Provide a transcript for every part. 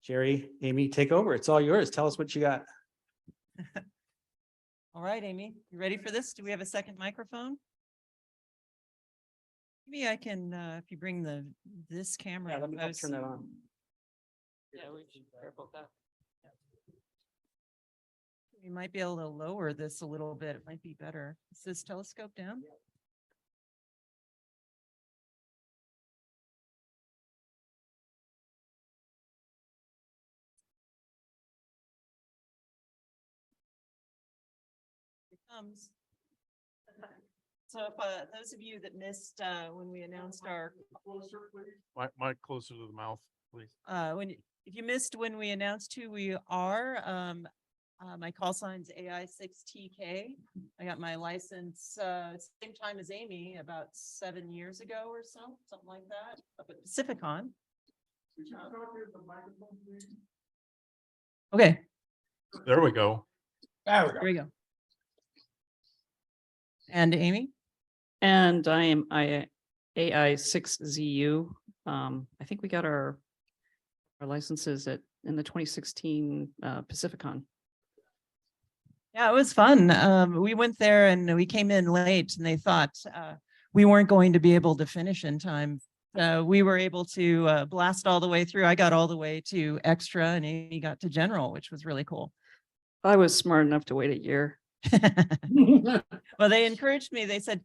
Jeri, Amy, take over. It's all yours. Tell us what you got. All right, Amy, you ready for this? Do we have a second microphone? Maybe I can, if you bring this camera. Yeah, let me close. turn that on. Yeah, we should be careful with that. You might be able to lower this a little bit. It might be better. Is this telescope down? Here it comes. So if those of you that missed when we announced our Mic closer to the mouth, please. if you missed when we announced who we are, my call sign's AI6TK. I got my license same time as Amy, about 7 years ago or so, something like that, up at Pacificon. Okay, There we go. there we go. And Amy? And I am AI6ZU. I think we got our licenses in the 2016 Pacificon. Yeah, it was fun. We went there and we came in late and they thought we weren't going to be able to finish in time. We were able to blast all the way through. I got all the way to extra and Amy got to general, which was really cool. I was smart enough to wait a year. Well, they encouraged me. They said,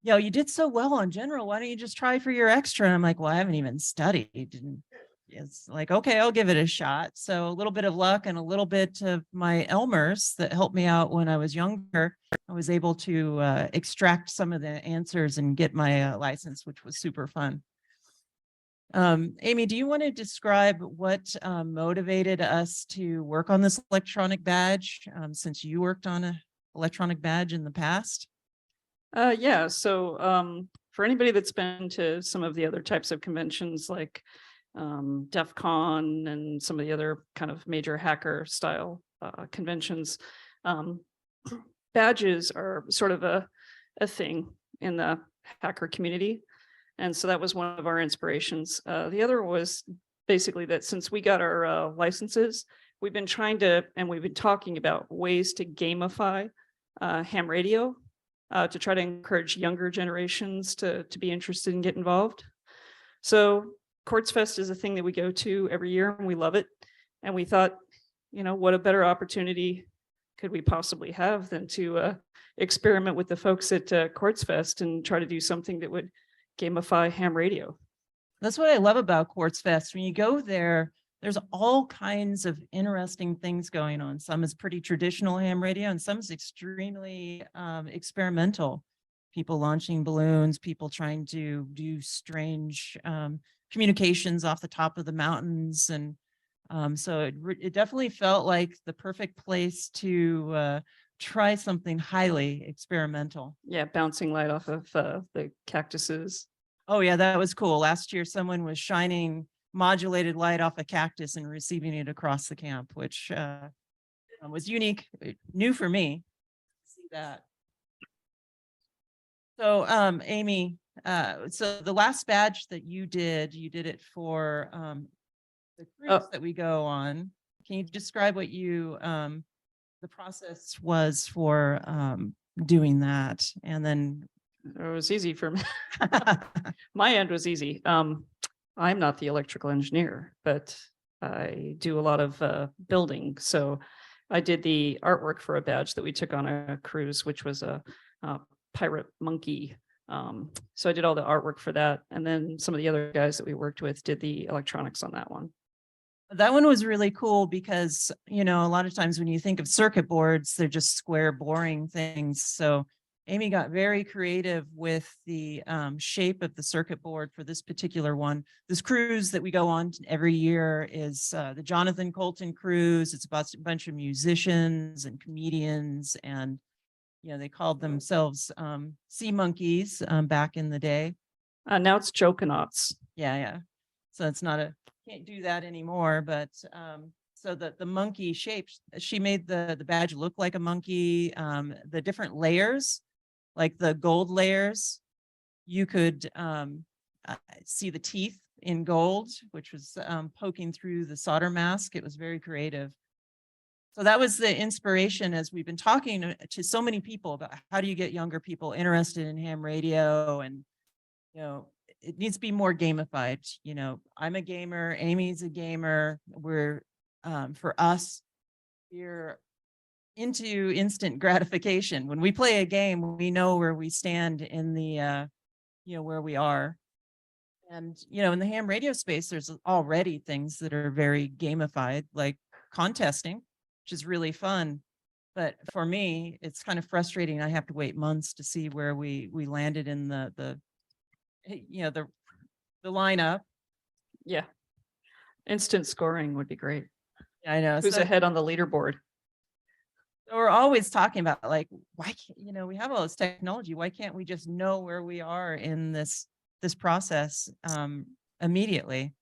yo, you did so well on general. Why don't you just try for your extra? And I'm like, well, I haven't even studied. And it's like, okay, I'll give it a shot. So a little bit of luck and a little bit of my Elmers that helped me out when I was younger. I was able to extract some of the answers and get my license, which was super fun. Amy, do you want to describe what motivated us to work on this electronic badge since you worked on an electronic badge in the past? Yeah, so for anybody that's been to some of the other types of conventions like DEF CON and some of the other kind of major hacker style conventions, badges are sort of a thing in the hacker community. And so that was one of our inspirations. The other was basically that since we got our licenses, we've been trying to, and we've been talking about ways to gamify ham radio to try to encourage younger generations to be interested and get involved. So Quartz Fest is a thing that we go to every year and we love it. And we thought, you know, what a better opportunity could we possibly have than to experiment with the folks at Quartz Fest and try to do something that would gamify ham radio. That's what I love about Quartz Fest. When you go there, there's all kinds of interesting things going on. Some is pretty traditional ham radio and some is extremely experimental. People launching balloons, people trying to do strange communications off the top of the mountains. And so it definitely felt like the perfect place to try something highly experimental. Yeah, bouncing light off of the cactuses. Oh yeah, that was cool. Last year, someone was shining modulated light off a cactus and receiving it across the camp, which was unique, new for me. See that. So, Amy, so the last badge that you did it for the cruise that we go on. Can you describe what you the process was for doing that? And then It was easy for me. My end was easy. I'm not the electrical engineer, but I do a lot of building. So I did the artwork for a badge that we took on a cruise, which was a pirate monkey. So I did all the artwork for that. And then some of the other guys that we worked with did the electronics on that one. that one was really cool because, you know, a lot of times when you think of circuit boards, they're just square, boring things. So Amy got very creative with the shape of the circuit board for this particular one. This cruise that we go on every year is the Jonathan Colton cruise. It's about a bunch of musicians and comedians, and you know, they called themselves sea monkeys back in the day. Now it's Jokonauts. Yeah. So it's not can't do that anymore, but so the monkey shape, she made the badge look like a monkey. The different layers, like the gold layers, you could see the teeth in gold, which was poking through the solder mask. It was very creative. So that was the inspiration as we've been talking to so many people about how do you get younger people interested in ham radio, and it needs to be more gamified. I'm a gamer, Amy's a gamer. We're for us, we're into instant gratification. When we play a game, we know where we stand in the where we are. And in the ham radio space, there's already things that are very gamified, like contesting, which is really fun. But for me, it's kind of frustrating. I have to wait months to see where we landed in the lineup. Yeah. Instant scoring would be great. I know. Who's So ahead on the leaderboard? we're always talking about, like, why can't, we have all this technology. Why can't we just know where we are in this process immediately?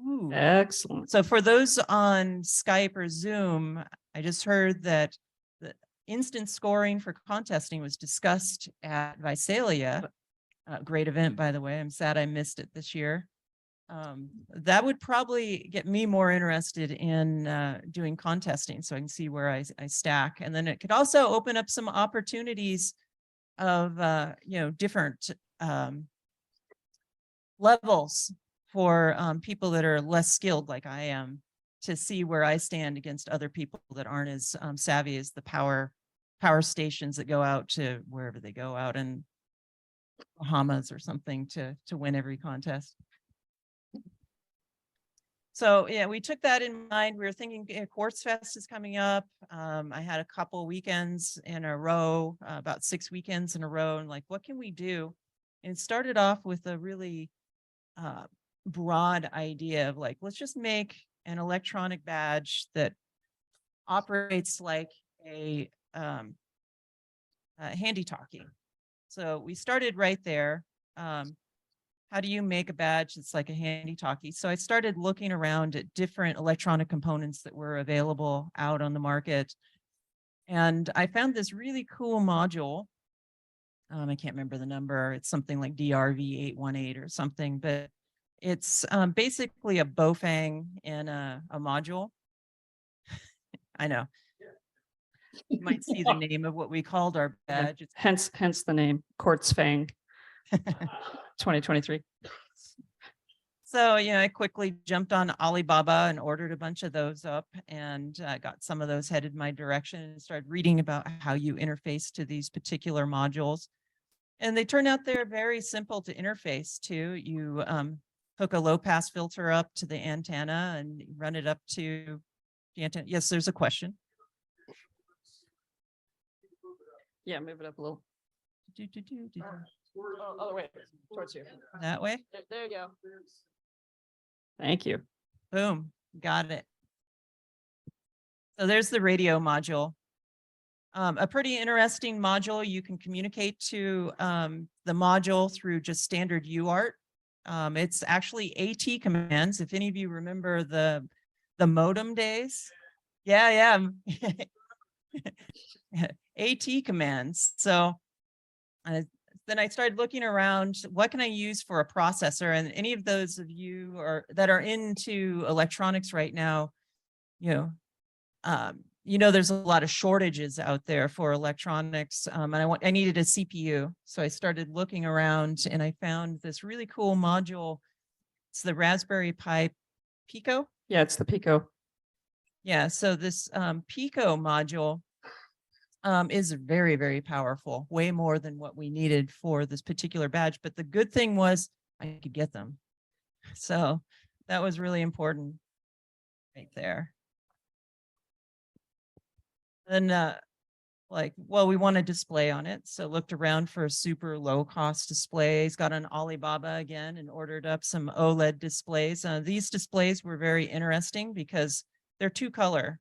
Ooh. Excellent. So for those on Skype or Zoom, I just heard that the instant scoring for contesting was discussed at Visalia. Great event, by the way. I'm sad I missed it this year. That would probably get me more interested in doing contesting, so I can see where I stack. And then it could also open up some opportunities of different levels for people that are less skilled like I am, to see where I stand against other people that aren't as savvy as the power stations that go out to wherever they go out in Bahamas or something to win every contest. So yeah, we took that in mind. We were thinking Quartz Fest is coming up. I had a couple weekends in a row, about 6 weekends in a row, and like, what can we do? And it started off with a really broad idea of like, let's just make an electronic badge that operates like a handy talkie. So we started right there. How do you make a badge that's like a handy talkie? So I started looking around at different electronic components that were available out on the market. And I found this really cool module. I can't remember the number. It's something like DRV818 or something, but it's basically a Bofang in a module. I know. You might see the name of what we called our badge. It's Hence the name Quartz Fang 2023. So, I quickly jumped on Alibaba and ordered a bunch of those up, and got some of those headed my direction and started reading about how you interface to these particular modules. And they turn out they're very simple to interface to. You hook a low pass filter up to the antenna and run it up to the antenna. Yes, there's a question. Yeah, move it up a little. Oh, wait, towards you. That way. There you go. Thank you. Boom. Got it. So there's the radio module. A pretty interesting module. You can communicate to the module through just standard UART. It's actually AT commands. If any of you remember the modem days. Yeah. AT commands. So then I started looking around, what can I use for a processor? And any of those of you that are into electronics right now, there's a lot of shortages out there for electronics. And I needed a CPU. So I started looking around and I found this really cool module. It's the Raspberry Pi Pico. Yeah, it's the Pico. Yeah, so this Pico module is very, very powerful, way more than what we needed for this particular badge. But the good thing was I could get them. So that was really important right there. And we want a display on it. So looked around for a super low cost displays, got on Alibaba again and ordered up some OLED displays. These displays were very interesting because they're 2-color.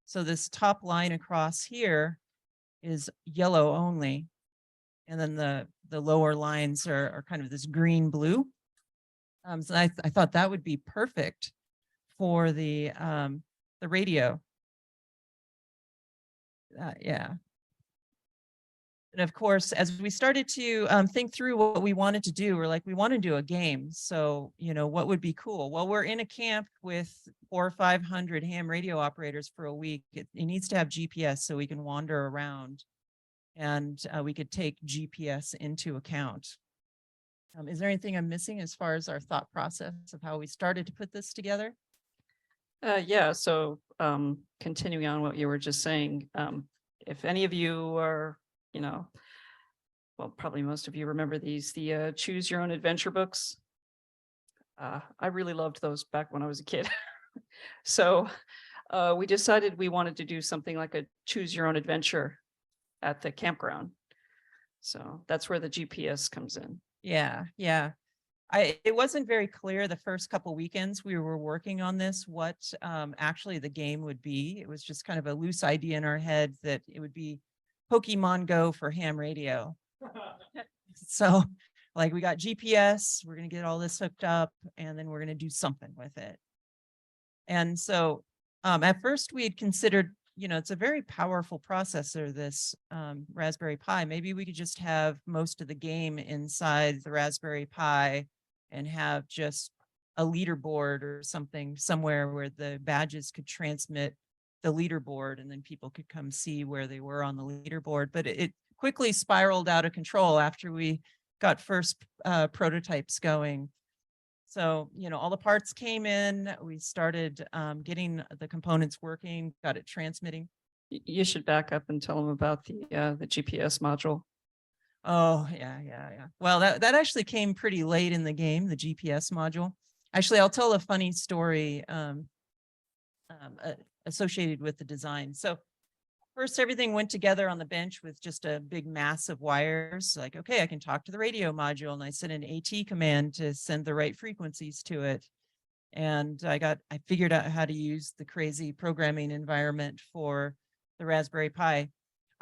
So this top line across here is yellow only. And then the lower lines are kind of this green blue. So I thought that would be perfect for the radio. Yeah. And of course, as we started to think through what we wanted to do, we're like, we want to do a game. So, what would be cool? Well, we're in a camp with 400 or 500 ham radio operators for a week. It needs to have GPS so we can wander around, and we could take GPS into account. Is there anything I'm missing as far as our thought process of how we started to put this together? Yeah, so continuing on what you were just saying, if any of you are, well, probably most of you remember these, the Choose Your Own Adventure books. I really loved those back when I was a kid. So we decided we wanted to do something like a Choose Your Own Adventure at the campground. So that's where the GPS comes in. Yeah. It wasn't very clear the first couple weekends we were working on this, what actually the game would be. It was just kind of a loose idea in our head that it would be Pokemon Go for ham radio. So like we got GPS, we're going to get all this hooked up, and then we're going to do something with it. And so at first we had considered, it's a very powerful processor, this Raspberry Pi. Maybe we could just have most of the game inside the Raspberry Pi and have just a leaderboard or something somewhere where the badges could transmit the leaderboard, and then people could come see where they were on the leaderboard. But it quickly spiraled out of control after we got first prototypes going. So, all the parts came in, we started getting the components working, got it transmitting. You should back up and tell them about the GPS module. Oh, yeah. Well, that actually came pretty late in the game, the GPS module. Actually, I'll tell a funny story associated with the design. So first, everything went together on the bench with just a big mass of wires. Like, okay, I can talk to the radio module, and I sent an AT command to send the right frequencies to it. And I figured out how to use the crazy programming environment for the Raspberry Pi.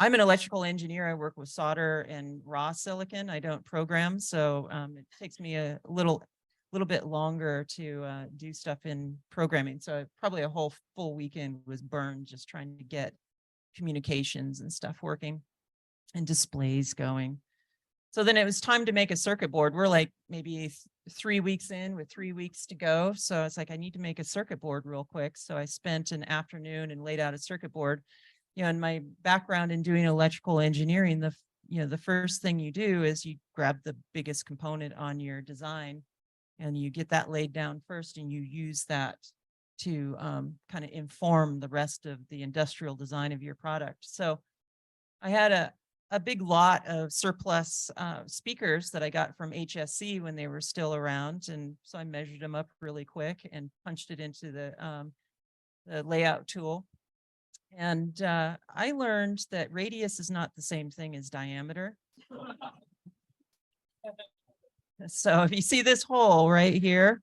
I'm an electrical engineer. I work with solder and raw silicon. I don't program, so it takes me a little bit longer to do stuff in programming. So probably a whole full weekend was burned just trying to get communications and stuff working and displays going. So then it was time to make a circuit board. We're like maybe 3 weeks in with 3 weeks to go. So it's like, I need to make a circuit board real quick. So I spent an afternoon and laid out a circuit board. In my background in doing electrical engineering, the first thing you do is you grab the biggest component on your design and you get that laid down first, and you use that to kind of inform the rest of the industrial design of your product. So I had a big lot of surplus speakers that I got from HSC when they were still around. And so I measured them up really quick and punched it into the layout tool. And I learned that radius is not the same thing as diameter. So if you see this hole right here,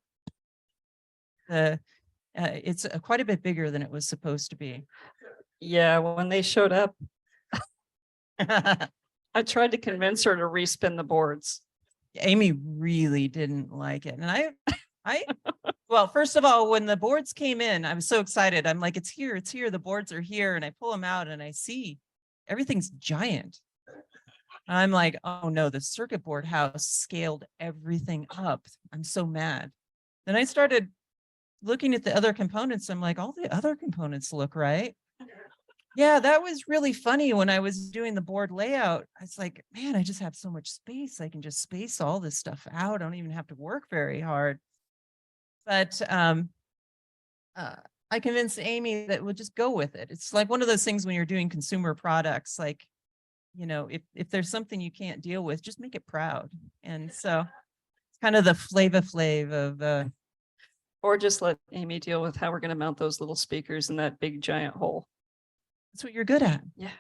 it's quite a bit bigger than it was supposed to be. Yeah, when they showed up, I tried to convince her to respin the boards. Amy really didn't like it. And well, first of all, when the boards came in, I was so excited. I'm like, it's here, the boards are here. And I pull them out and I see everything's giant. I'm like, oh no, the circuit board house scaled everything up. I'm so mad. Then I started looking at the other components. I'm like, all the other components look right. Yeah, that was really funny when I was doing the board layout. It's like, man, I just have so much space. I can just space all this stuff out. I don't even have to work very hard. But I convinced Amy that we'll just go with it. It's like one of those things when you're doing consumer products, like, if there's something you can't deal with, just make it proud. And so it's kind of the flav of Or just let Amy deal with how we're going to mount those little speakers in that big giant hole. that's what you're good at. Yeah.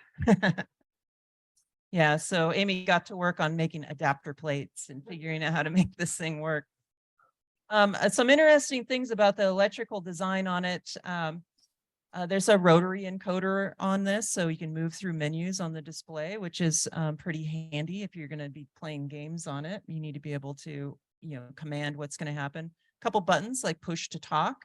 Yeah. So Amy got to work on making adapter plates and figuring out how to make this thing work. Some interesting things about the electrical design on it. There's a rotary encoder on this, so you can move through menus on the display, which is pretty handy if you're going to be playing games on it. You need to be able to, command what's going to happen. A couple buttons like push to talk.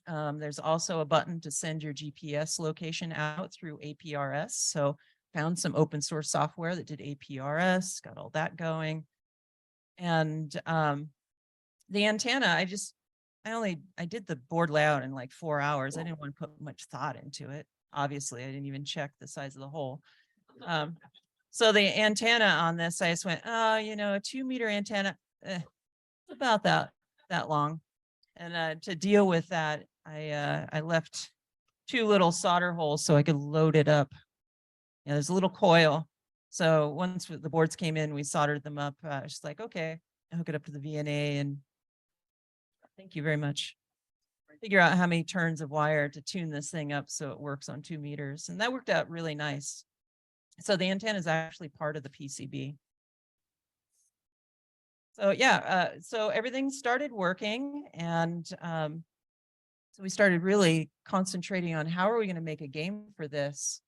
There's also a button to send your GPS location out through APRS. So found some open source software that did APRS, got all that going. And the antenna, I did the board layout in like 4 hours. I didn't want to put much thought into it. Obviously, I didn't even check the size of the hole. So the antenna on this, I just went, oh, a 2-meter antenna, about that long. And to deal with that, I left 2 little solder holes so I could load it up. There's a little coil. So once the boards came in, we soldered them up. Just like, okay, I hook it up to the VNA and thank you very much. Figure out how many turns of wire to tune this thing up so it works on 2 meters. And that worked out really nice. So the antenna is actually part of the PCB. So yeah, so everything started working, and so we started really concentrating on how are we going to make a game for this.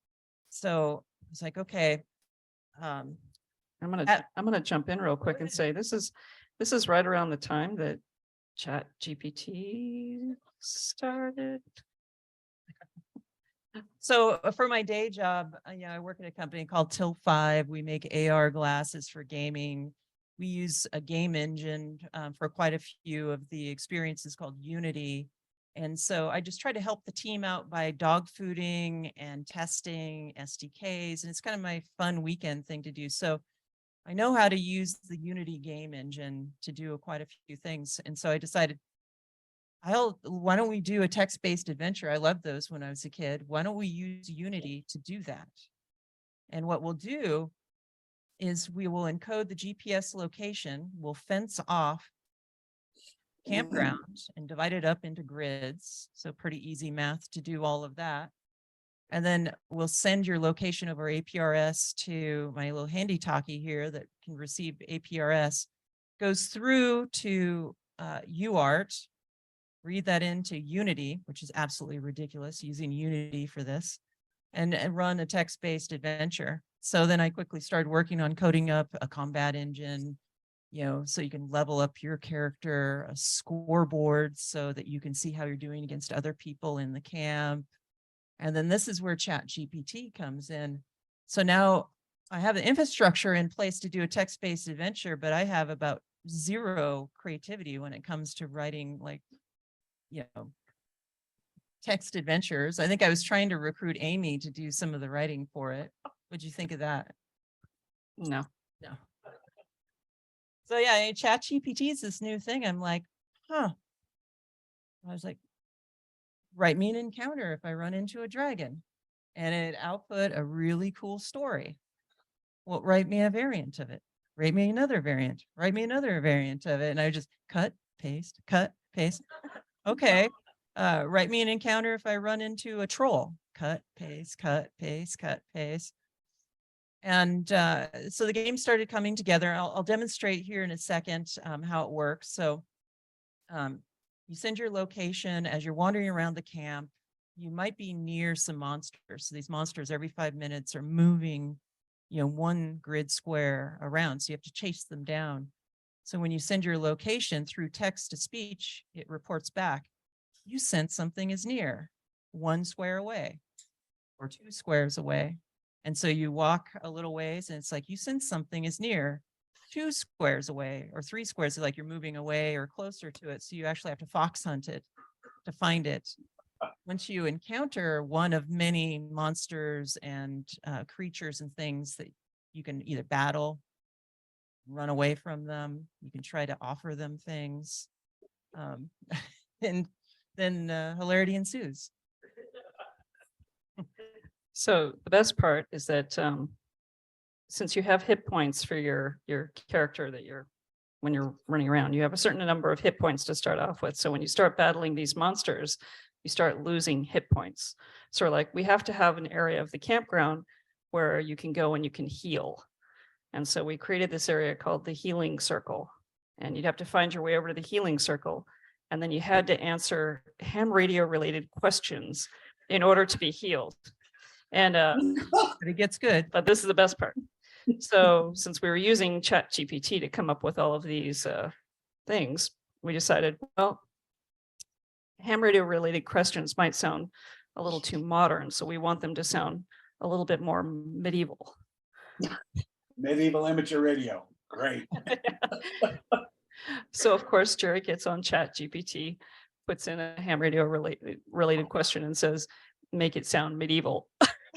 So it's like, okay. I'm gonna jump in real quick and say this is right around the time that Chat GPT started. So for my day job, I work at a company called Till 5. We make AR glasses for gaming. We use a game engine for quite a few of the experiences called Unity. And so I just try to help the team out by dog fooding and testing SDKs. And it's kind of my fun weekend thing to do. So I know how to use the Unity game engine to do quite a few things. And so I decided, why don't we do a text-based adventure? I loved those when I was a kid. Why don't we use Unity to do that? And what we'll do is we will encode the GPS location, we'll fence off campground and divide it up into grids. So pretty easy math to do all of that. And then we'll send your location over APRS to my little handy talkie here that can receive APRS, goes through to UART, read that into Unity, which is absolutely ridiculous using Unity for this, and run a text-based adventure. So then I quickly started working on coding up a combat engine, so you can level up your character, a scoreboard so that you can see how you're doing against other people in the camp. And then this is where Chat GPT comes in. So now I have the infrastructure in place to do a text-based adventure, but I have about 0 creativity when it comes to writing text adventures. I think I was trying to recruit Amy to do some of the writing for it. What'd you think of that? No. So yeah, Chat GPT is this new thing. I'm like, I was like, write me an encounter if I run into a dragon. And it output a really cool story. Well, write me a variant of it. Write me another variant. Write me another variant of it. And I just cut, paste. Okay. Write me an encounter if I run into a troll. Cut, paste, cut, paste, cut, paste. And so the game started coming together. I'll demonstrate here in a second how it works. So you send your location as you're wandering around the camp. You might be near some monsters. So these monsters every 5 minutes are moving, 1 grid square around. So you have to chase them down. So when you send your location through text to speech, it reports back, you sense something is near 1 square away or 2 squares away. And so you walk a little ways and it's like, you sense something is near 2 squares away or 3 squares, like you're moving away or closer to it. So you actually have to fox hunt it to find it. Once you encounter one of many monsters and creatures and things that you can either battle, run away from them, you can try to offer them things, and then hilarity ensues. So the best part is that since you have hit points for your character when you're running around, you have a certain number of hit points to start off with. So when you start battling these monsters, you start losing hit points. So like we have to have an area of the campground where you can go and you can heal. And so we created this area called the healing circle. And you'd have to find your way over to the healing circle. And then you had to answer ham radio related questions in order to be healed. And But it gets good. but this is the best part. So since we were using Chat GPT to come up with all of these things, we decided, well, ham radio related questions might sound a little too modern. So we want them to sound a little bit more medieval. Medieval amateur radio. Great. So of course, Jerry gets on Chat GPT, puts in a ham radio related question and says, make it sound medieval.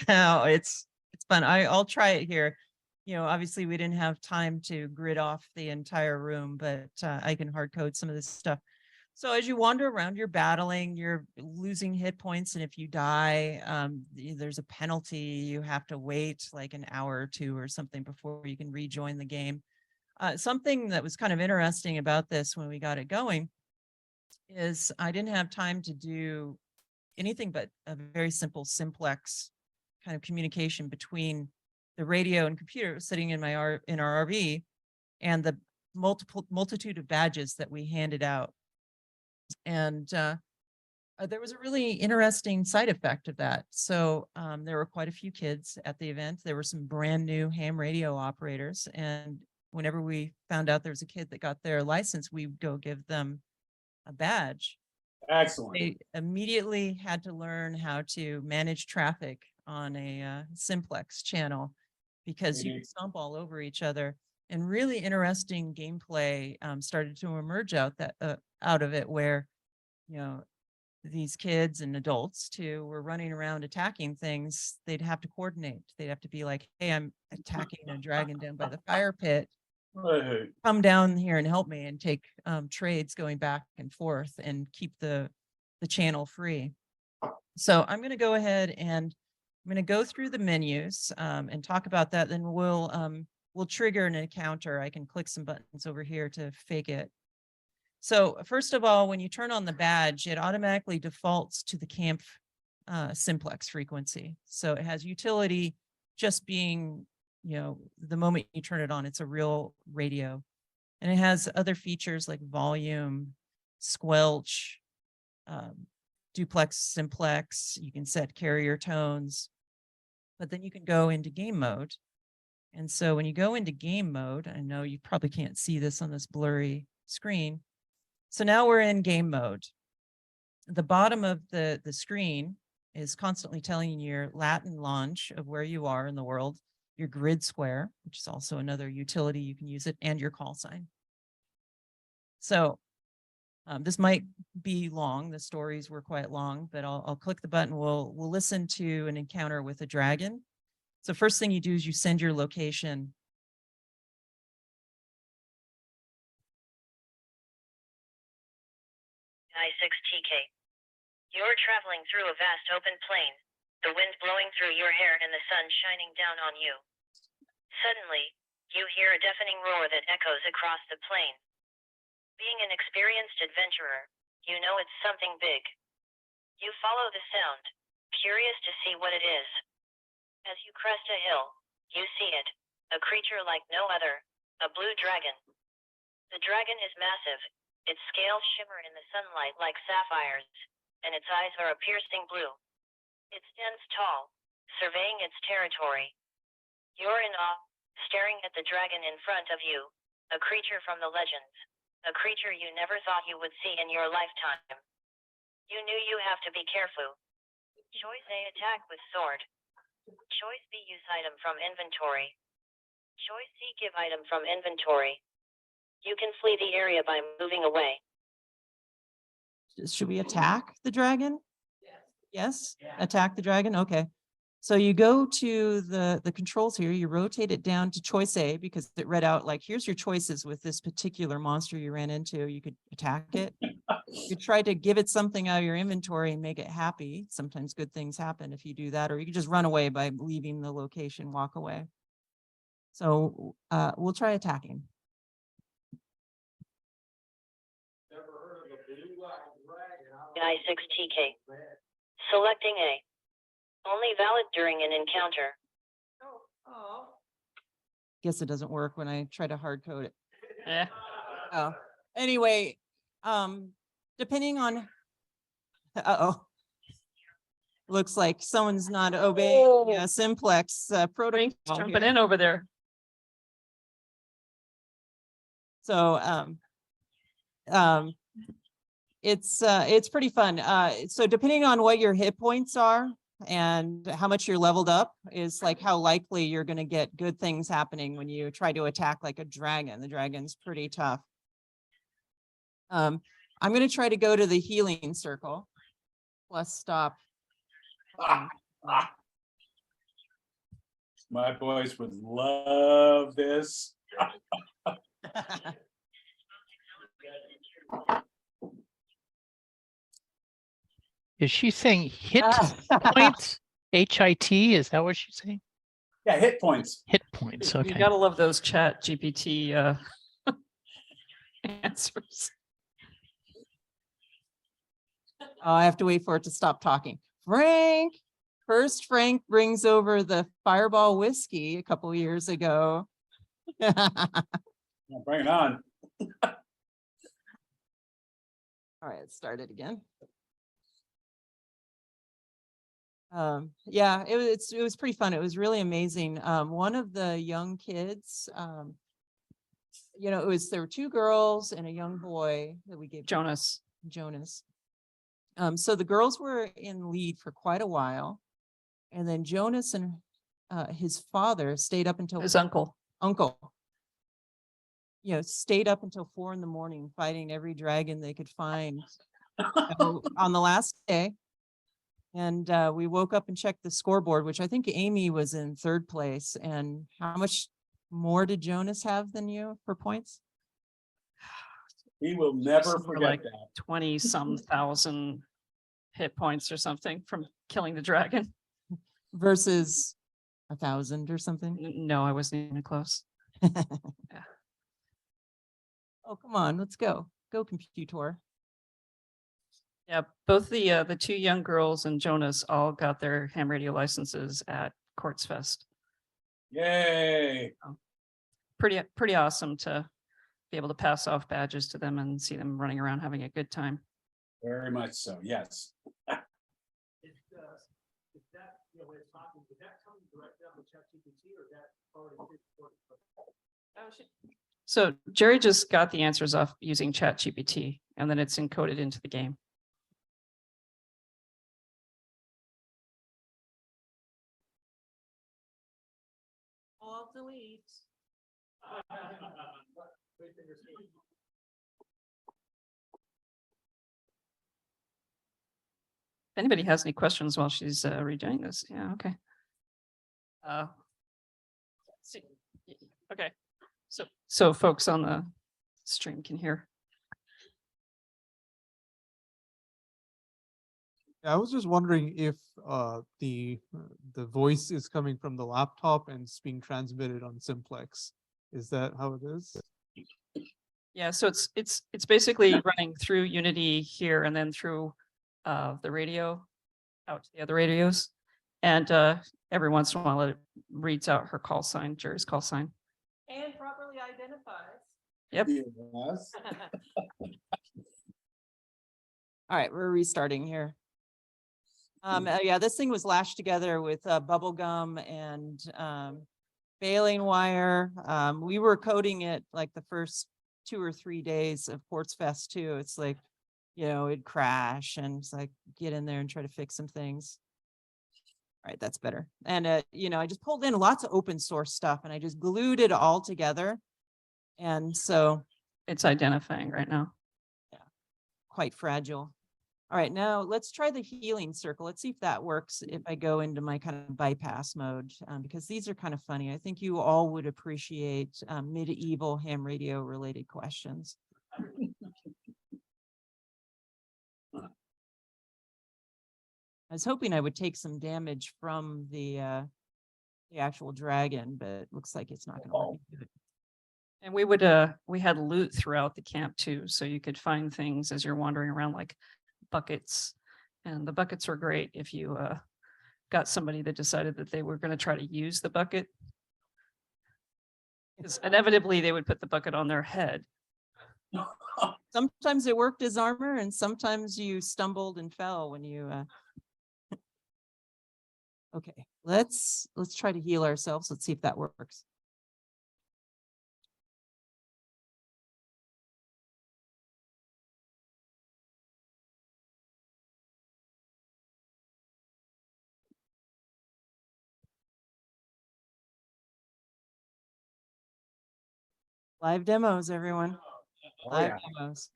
No, it's fun. I'll try it here. You know, obviously we didn't have time to grid off the entire room, but I can hard code some of this stuff. So as you wander around, you're battling, you're losing hit points, and if you die, there's a penalty. You have to wait like an hour or two or something before you can rejoin the game. Something that was kind of interesting about this when we got it going is I didn't have time to do anything but a very simple simplex kind of communication between the radio and computer sitting in our RV and the multitude of badges that we handed out. And there was a really interesting side effect of that. So there were quite a few kids at the event. There were some brand new ham radio operators. And whenever we found out there was a kid that got their license, we'd go give them a badge. Excellent. They immediately had to learn how to manage traffic on a simplex channel because you could stomp all over each other. And really interesting gameplay started to emerge out of it, where, you know, these kids and adults too were running around attacking things. They'd have to coordinate. They'd have to be like, hey, I'm attacking a dragon down by the fire pit. Hey, Come down here and help me, and take trades going back and forth and keep the channel free. So I'm going to go ahead and I'm going to go through the menus and talk about that. Then we'll trigger an encounter. I can click some buttons over here to fake it. So first of all, when you turn on the badge, it automatically defaults to the camp simplex frequency. So it has utility just being, you know, the moment you turn it on, it's a real radio. And it has other features like volume, squelch, duplex, simplex. You can set carrier tones, but then you can go into game mode. And so when you go into game mode, I know you probably can't see this on this blurry screen. So now we're in game mode. The bottom of the screen is constantly telling you your lat and longe of where you are in the world, your grid square, which is also another utility, you can use it, and your call sign. So this might be long. The stories were quite long, but I'll click the button. We'll listen to an encounter with a dragon. So first thing you do is you send your location. I6TK. You're traveling through a vast open plain, the wind blowing through your hair and the sun shining down on you. Suddenly, you hear a deafening roar that echoes across the plain. Being an experienced adventurer, you know it's something big. You follow the sound, curious to see what it is. As you crest a hill, you see it, a creature like no other, a blue dragon. The dragon is massive, its scales shimmer in the sunlight like sapphires, and its eyes are a piercing blue. It stands tall, surveying its territory. You're in awe, staring at the dragon in front of you, a creature from the legends, a creature you never thought you would see in your lifetime. You knew you have to be careful. Choice A, attack with sword. Choice B, use item from inventory. Choice C, give item from inventory. You can flee the area by moving away. Should we attack the dragon? Yes. Attack the dragon? Okay. So you go to the controls here, you rotate it down to choice A because it read out like, here's your choices with this particular monster you ran into. You could attack it. You try to give it something out of your inventory and make it happy. Sometimes good things happen if you do that, or you can just run away by leaving the location, walk away. So we'll try attacking. I6TK. Selecting A. Only valid during an encounter. Guess it doesn't work when I try to hard code it. Yeah. Oh, anyway, depending on, looks like someone's not obeying simplex protocol. Jumping here. in over there. So, it's pretty fun. So depending on what your hit points are, and how much you're leveled up is like how likely you're going to get good things happening when you try to attack like a dragon. The dragon's pretty tough. I'm going to try to go to the healing circle. Let's stop. My boys would love this. Is she saying hit points? HIT? Is that what she's saying? Yeah, hit points. Hit points. You Okay. gotta love those chat GPT answers. Oh, I have to wait for it to stop talking. Frank, first Frank brings over the Fireball whiskey a couple years ago. Bring it on. All right, let's start it again. Yeah, it was pretty fun. It was really amazing. One of the young kids, you know, there were two girls and a young boy that we gave Jonas. Jonas. So the girls were in lead for quite a while, and then Jonas and his father stayed up until His uncle. You know, stayed up until 4 a.m. fighting every dragon they could find on the last day. And we woke up and checked the scoreboard, which I think Amy was in 3rd place. And how much more did Jonas have than you for points? He will never Something forget like that. 20 some thousand hit points or something from killing the dragon. Versus 1,000 or something? No, I wasn't even close. Oh, come on, let's go. Go, computer. Yeah, both the 2 young girls and Jonas all got their ham radio licenses at Quartz Fest. Yay. Pretty awesome to be able to pass off badges to them and see them running around having a good time. Very much so, yes. So Jerry just got the answers off using ChatGPT, and then it's encoded into the game. All delete. If anybody has any questions while she's redoing this, yeah, okay. See, okay, so folks on the stream can hear. I was just wondering if the voice is coming from the laptop and it's being transmitted on simplex. Is that how it is? Yeah, so it's basically running through Unity here and then through the radio out to the other radios. And every once in a while it reads out her call sign, Jerry's call sign. And properly identifies. Yep. Yes. All right, we're restarting here. Yeah, this thing was lashed together with bubble gum and baling wire. We were coding it like the first 2 or 3 days of Quartz Fest too. It's like, you know, it'd crash and it's like, get in there and try to fix some things. All right, that's better. And, you know, I just pulled in lots of open source stuff and I just glued it all together. And so It's identifying right now. quite fragile. All right, now let's try the healing circle. Let's see if that works if I go into my kind of bypass mode, because these are kind of funny. I think you all would appreciate medieval ham radio related questions. I was hoping I would take some damage from the actual dragon, but it looks like it's not going to work. And we had loot throughout the camp too, so you could find things as you're wandering around, like buckets, and the buckets were great if you got somebody that decided that they were going to try to use the bucket, because inevitably they would put the bucket on their head. Sometimes it worked as armor, and sometimes you stumbled and fell when you. Okay, let's try to heal ourselves. Let's see if that works. Live demos, everyone. Oh, Live yeah. demos.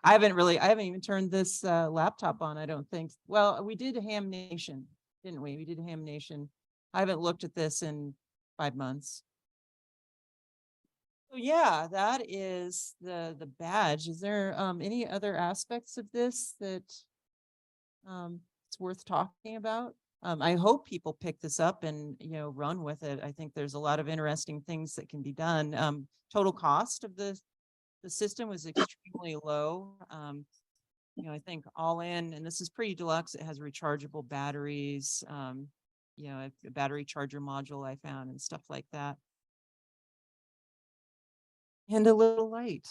I haven't even turned this laptop on, I don't think. Well, we did Ham Nation, didn't we? We did Ham Nation. I haven't looked at this in 5 months. So yeah, that is the badge. Is there any other aspects of this that it's worth talking about? I hope people pick this up and, run with it. I think there's a lot of interesting things that can be done. Total cost of the system was extremely low. I think all in, and this is pretty deluxe, it has rechargeable batteries, a battery charger module I found and stuff like that. And a little light.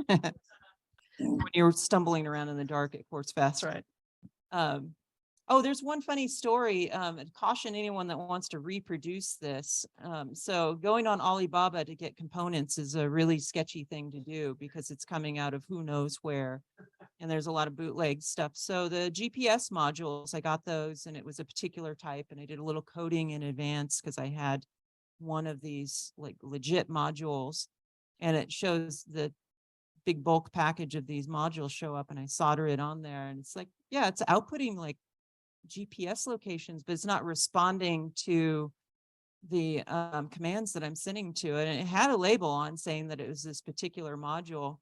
When you're stumbling around in the dark at Quartz Fest. That's right. Oh, there's one funny story. Caution anyone that wants to reproduce this. So going on Alibaba to get components is a really sketchy thing to do because it's coming out of who knows where. And there's a lot of bootleg stuff. So the GPS modules, I got those and it was a particular type and I did a little coding in advance because I had one of these like legit modules and it shows the big bulk package of these modules show up and I solder it on there and it's like, yeah, it's outputting like GPS locations, but it's not responding to the commands that I'm sending to it. And it had a label on saying that it was this particular module.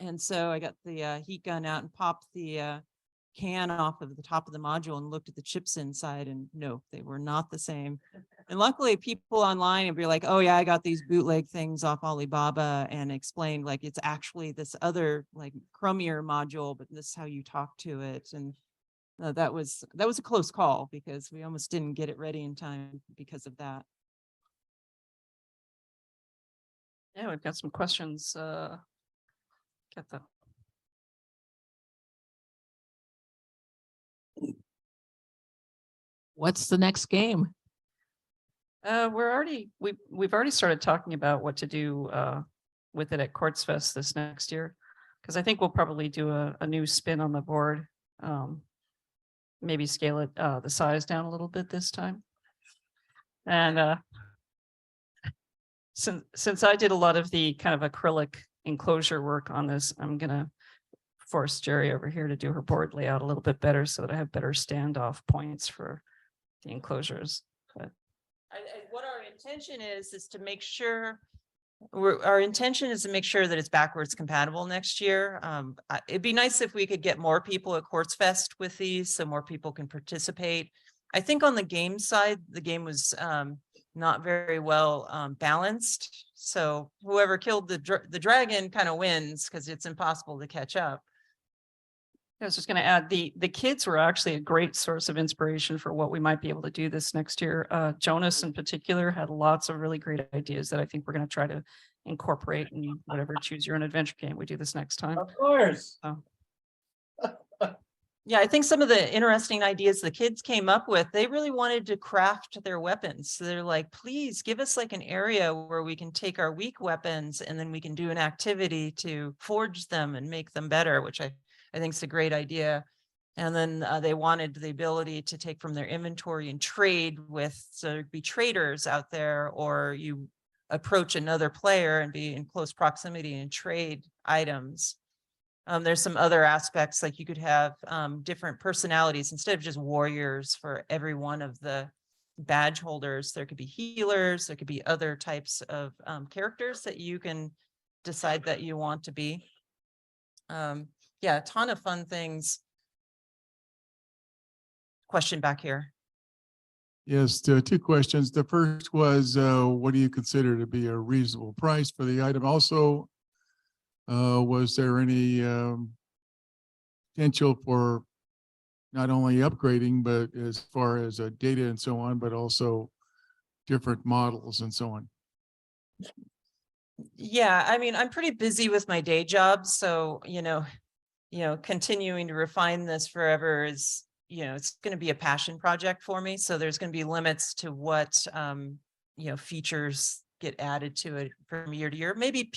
And so I got the heat gun out and popped the can off of the top of the module and looked at the chips inside and no, they were not the same. And luckily people online would be like, oh yeah, I got these bootleg things off Alibaba and explained like, it's actually this other like chromier module, but this is how you talk to it. And that was a close call because we almost didn't get it ready in time because of that. Yeah, we've got some questions. Get them. What's the next game? We've already started talking about what to do with it at Quartz Fest this next year. Because I think we'll probably do a new spin on the board. Maybe scale it the size down a little bit this time. And since I did a lot of the kind of acrylic enclosure work on this, I'm gonna force Jeri over here to do her board layout a little bit better so that I have better standoff points for the enclosures. But What our intention is to make sure our intention is to make sure that it's backwards compatible next year. It'd be nice if we could get more people at Quartz Fest with these so more people can participate. I think on the game side, the game was not very well balanced. So whoever killed the dragon kind of wins because it's impossible to catch up. I was just going to add the kids were actually a great source of inspiration for what we might be able to do this next year. Jonas in particular had lots of really great ideas that I think we're going to try to incorporate in whatever choose your own adventure game we do this next time. Of course. Yeah, I think some of the interesting ideas the kids came up with, they really wanted to craft their weapons. So they're like, please give us like an area where we can take our weak weapons and then we can do an activity to forge them and make them better, which I think is a great idea. And then they wanted the ability to take from their inventory and trade with, so there'd be traders out there, or you approach another player and be in close proximity and trade items. There's some other aspects, like you could have different personalities instead of just warriors for every one of the badge holders. There could be healers, there could be other types of characters that you can decide that you want to be. Yeah, a ton of fun things. Question back here. Yes, two questions. The first was, what do you consider to be a reasonable price for the item? Also, was there any potential for not only upgrading, but as far as data and so on, but also different models and so on? Yeah, I mean, I'm pretty busy with my day job, so continuing to refine this forever is, it's going to be a passion project for me. So there's going to be limits to what features get added to it from year to year. Maybe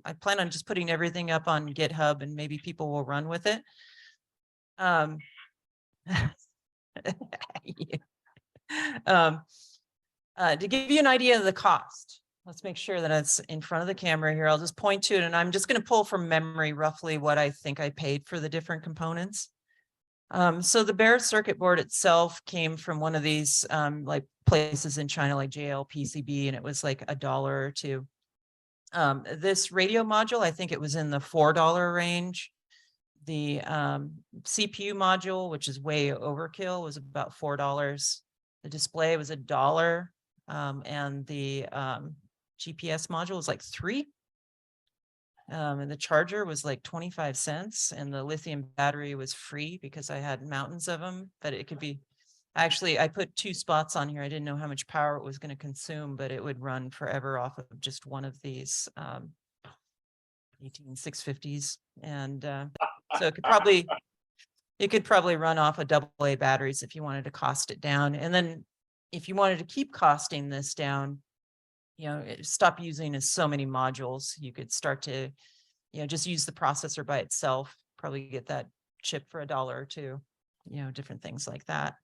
I plan on just putting everything up on GitHub and maybe people will run with it. To give you an idea of the cost, let's make sure that it's in front of the camera here. I'll just point to it, and I'm just going to pull from memory roughly what I think I paid for the different components. So the bare circuit board itself came from one of these like places in China, like JLPCB, and it was like $1 or $2. This radio module, I think it was in the $4 range. The CPU module, which is way overkill, was about $4. The display was $1, and the GPS module was like $3. And the charger was like 25 cents, and the lithium battery was free because I had mountains of them. But it could be, actually, I put 2 spots on here. I didn't know how much power it was going to consume, but it would run forever off of just one of these 18650s. And so it could probably run off of AA batteries if you wanted to cost it down. And then if you wanted to keep costing this down, stop using so many modules. You could start to, just use the processor by itself, probably get that chip for $1 or $2, different things like that.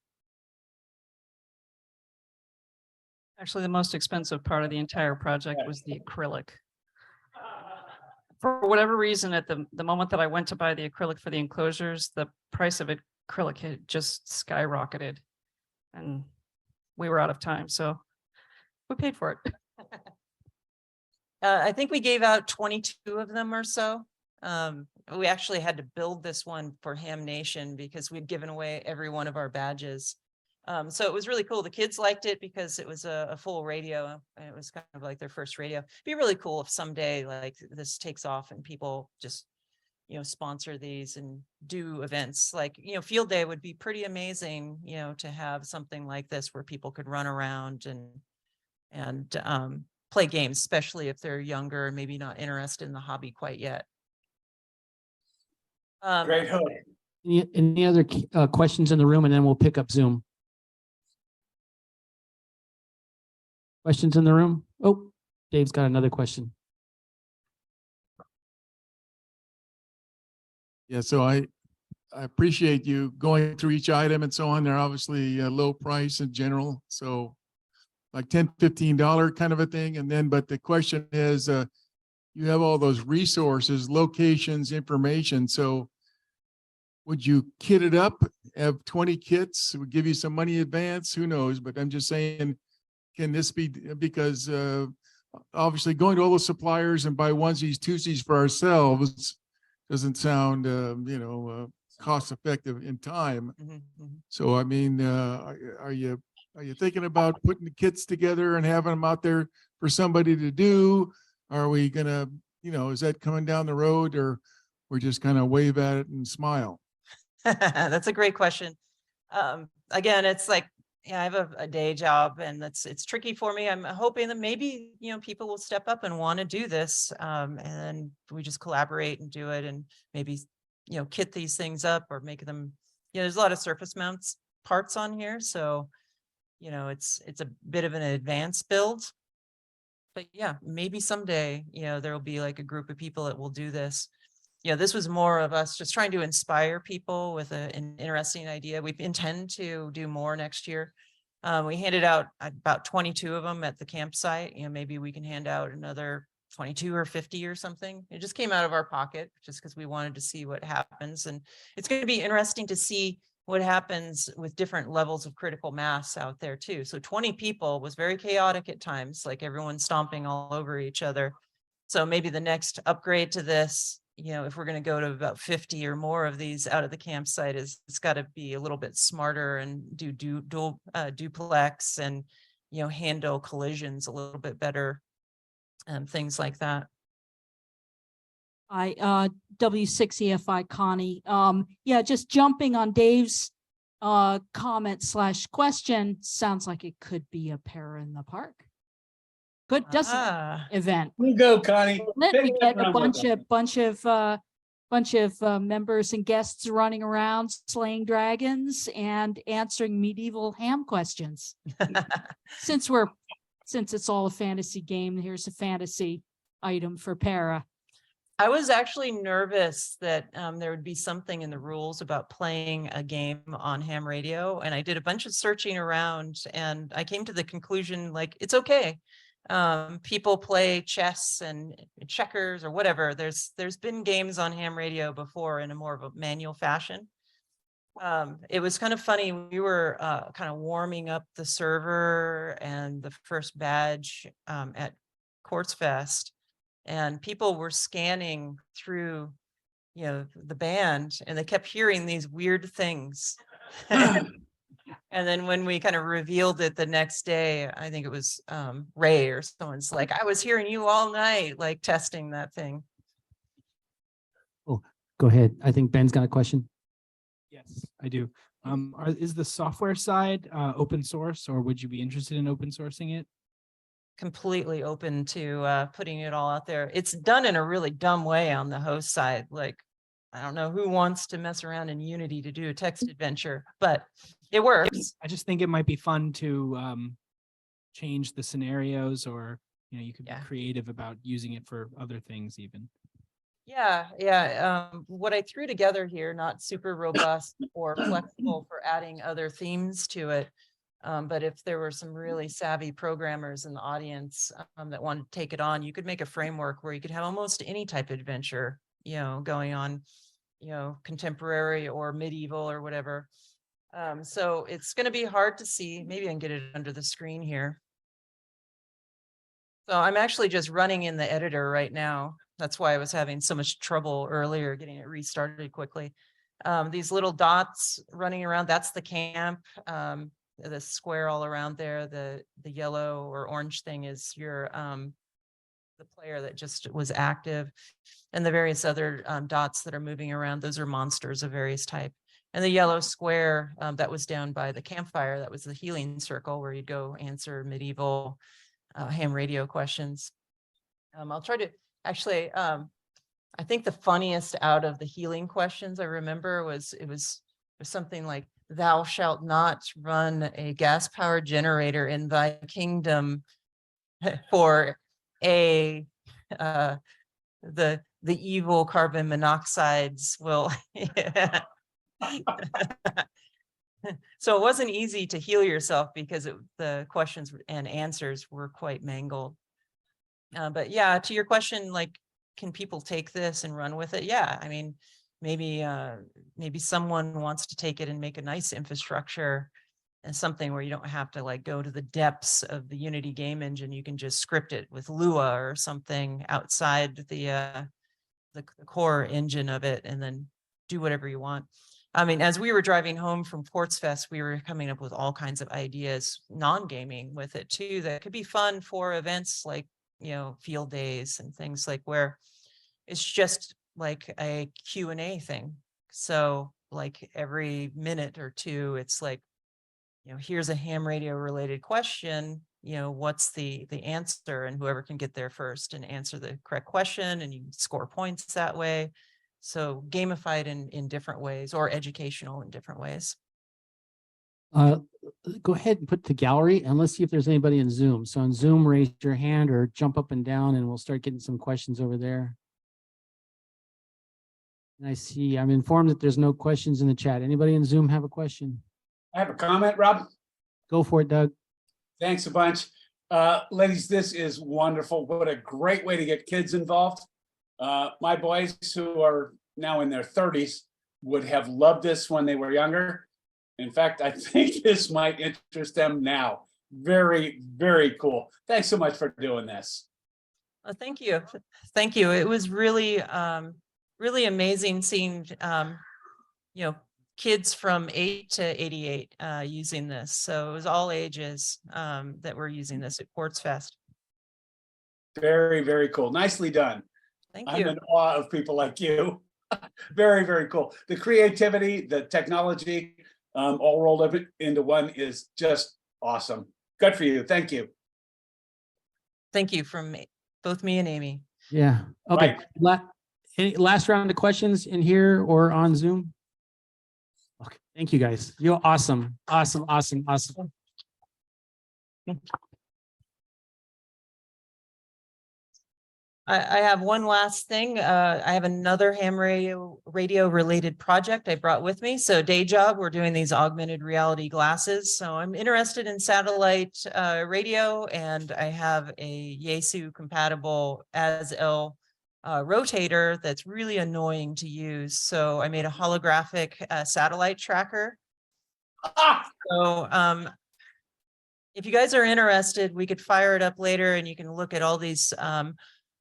Actually, the most expensive part of the entire project was the acrylic. For whatever reason, at the moment that I went to buy the acrylic for the enclosures, the price of acrylic had just skyrocketed, and we were out of time, so we paid for it. I think we gave out 22 of them or so. We actually had to build this one for Ham Nation because we'd given away every one of our badges. So it was really cool. The kids liked it because it was a full radio, and it was kind of like their first radio. It'd be really cool if someday like this takes off and people just, sponsor these and do events like, Field Day would be pretty amazing, to have something like this where people could run around and play games, especially if they're younger and maybe not interested in the hobby quite yet. Great hook. Any other questions in the room, and then we'll pick up Zoom. Questions in the room? Oh, Dave's got another question. Yeah, so I appreciate you going through each item and so on. They're obviously low price in general, so like $10, $15 kind of a thing. And then, but the question is, you have all those resources, locations, information. So would you kit it up, have 20 kits, it would give you some money in advance? Who knows? But I'm just saying, can this be, because obviously going to all the suppliers and buy onesies, twosies for ourselves doesn't sound, cost effective in time. So, I mean, are you thinking about putting the kits together and having them out there for somebody to do? Are we gonna, is that coming down the road, or we're just kind of wave at it and smile? That's a great question. Again, it's like, I have a day job, and it's tricky for me. I'm hoping that maybe, people will step up and want to do this. And we just collaborate and do it, and maybe, kit these things up or make them, there's a lot of surface mounts parts on here. So, it's a bit of an advanced build, but yeah, maybe someday, there'll be like a group of people that will do this. This was more of us just trying to inspire people with an interesting idea. We intend to do more next year. We handed out about 22 of them at the campsite. Maybe we can hand out another 22 or 50 or something. It just came out of our pocket just because we wanted to see what happens. And it's going to be interesting to see what happens with different levels of critical mass out there too. So 20 people was very chaotic at times, like everyone stomping all over each other. So maybe the next upgrade to this, if we're going to go to about 50 or more of these out of the campsite, it's got to be a little bit smarter and do dual duplex and, handle collisions a little bit better and things like that. W6EFI Connie. Yeah, just jumping on Dave's comment / question, sounds like it could be a pair in the park. Good, doesn't event. You go, Connie. Then we get a bunch of members and guests running around slaying dragons and answering medieval ham questions. Since it's all a fantasy game, here's a fantasy item for para. I was actually nervous that there would be something in the rules about playing a game on ham radio. And I did a bunch of searching around, and I came to the conclusion, like, it's okay. People play chess and checkers or whatever. There's been games on ham radio before in a more of a manual fashion. It was kind of funny. We were kind of warming up the server and the first badge at Quartz Fest, and people were scanning through, you know, the band, and they kept hearing these weird things. And then when we kind of revealed it the next day, I think it was Ray or someone's like, I was hearing you all night, like testing that thing. Go ahead. I think Ben's got a question. Yes, I do. Is the software side open source, or would you be interested in open sourcing it? Completely open to putting it all out there. It's done in a really dumb way on the host side. Like, I don't know who wants to mess around in Unity to do a text adventure, but it works. I just think it might be fun to change the scenarios, or you could be creative about using it for other things even. Yeah. What I threw together here, not super robust or flexible for adding other themes to it. But if there were some really savvy programmers in the audience that wanted to take it on, you could make a framework where you could have almost any type of adventure, going on, contemporary or medieval or whatever. So it's going to be hard to see. Maybe I can get it under the screen here. So I'm actually just running in the editor right now. That's why I was having so much trouble earlier getting it restarted quickly. These little dots running around, that's the camp. The square all around there, the yellow or orange thing is your the player that just was active, and the various other dots that are moving around, those are monsters of various type. And the yellow square that was down by the campfire, that was the healing circle where you'd go answer medieval ham radio questions. I'll try to actually, I think the funniest out of the healing questions I remember was something like, thou shalt not run a gas powered generator in thy kingdom for the evil carbon monoxides will. So it wasn't easy to heal yourself because the questions and answers were quite mangled. But yeah, to your question, like, can people take this and run with it? Yeah, I mean, maybe someone wants to take it and make a nice infrastructure and something where you don't have to like go to the depths of the Unity game engine. You can just script it with Lua or something outside the core engine of it, and then do whatever you want. I mean, as we were driving home from Quartz Fest, we were coming up with all kinds of ideas, non-gaming with it too, that could be fun for events like, field days and things like where it's just like a Q&A thing. So like every minute or two, it's like, here's a ham radio related question, what's the answer, and whoever can get there first and answer the correct question, and you score points that way. So gamified in different ways, or educational in different ways. Go ahead and put the gallery, and let's see if there's anybody in Zoom. So on Zoom, raise your hand or jump up and down, and we'll start getting some questions over there. And I'm informed that there's no questions in the chat. Anybody in Zoom have a question? I have a comment, Rob. Go for it, Doug. Thanks a bunch. Ladies, this is wonderful. What a great way to get kids involved. My boys, who are now in their 30s, would have loved this when they were younger. In fact, I think this might interest them now. Very, very cool. Thanks so much for doing this. Thank you. Thank you. It was really, really amazing seeing, kids from 8 to 88 using this. So it was all ages that were using this at Quartz Fest. Very, very cool. Nicely done. Thank you. I'm in awe of people like you. Very, very cool. The creativity, the technology, all rolled up into one is just awesome. Good for you. Thank you. Thank you from both me and Amy. Yeah. Okay. Any last round of questions in here or on Zoom? Okay. Thank you, guys. You're awesome. Awesome. Awesome. Awesome. I have one last thing. I have another ham radio related project I brought with me. So day job, we're doing these augmented reality glasses. So I'm interested in satellite radio, and I have a Yaesu compatible as-L rotator that's really annoying to use. So I made a holographic satellite tracker. So if you guys are interested, we could fire it up later and you can look at all these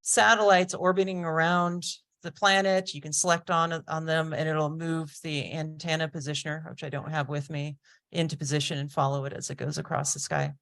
satellites orbiting around the planet. You can select on them and it'll move the antenna positioner, which I don't have with me, into position and follow it as it goes across the sky.